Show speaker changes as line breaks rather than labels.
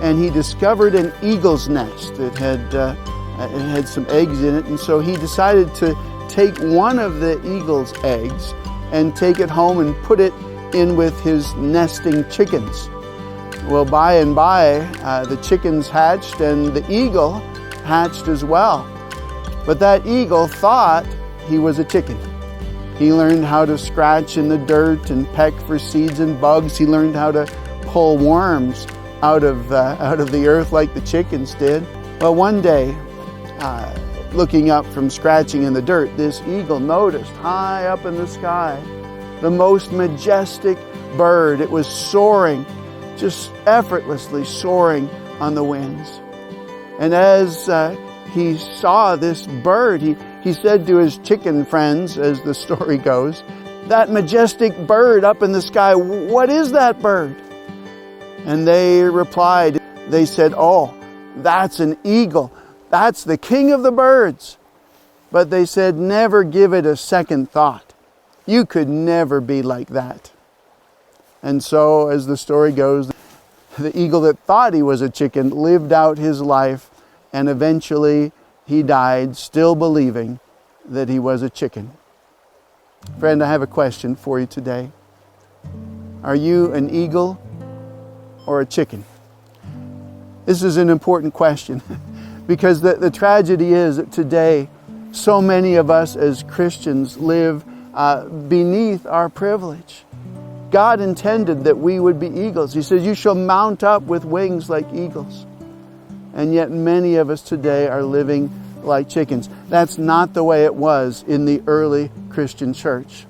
and he discovered an eagle's nest. It had some eggs in it, and so he decided to take one of the eagle's eggs and take it home and put it in with his nesting chickens. Well, by and by, the chickens hatched and the eagle hatched as well. But that eagle thought he was a chicken. He learned how to scratch in the dirt and peck for seeds and bugs. He learned how to pull worms out of the earth like the chickens did. Well, one day, looking up from scratching in the dirt, this eagle noticed high up in the sky the most majestic bird. It was soaring, just effortlessly soaring on the winds. And as he saw this bird, he said to his chicken friends, as the story goes, "That majestic bird up in the sky, what is that bird?" And they replied, they said, "Oh, that's an eagle. That's the king of the birds." But they said, "Never give it a second thought. You could never be like that." And so, as the story goes, the eagle that thought he was a chicken lived out his life, and eventually he died still believing that he was a chicken. Friend, I have a question for you today. Are you an eagle or a chicken? This is an important question because the tragedy is that today so many of us as Christians live beneath our privilege. God intended that we would be eagles. He says, "You shall mount up with wings like eagles." And yet many of us today are living like chickens. That's not the way it was in the early Christian church.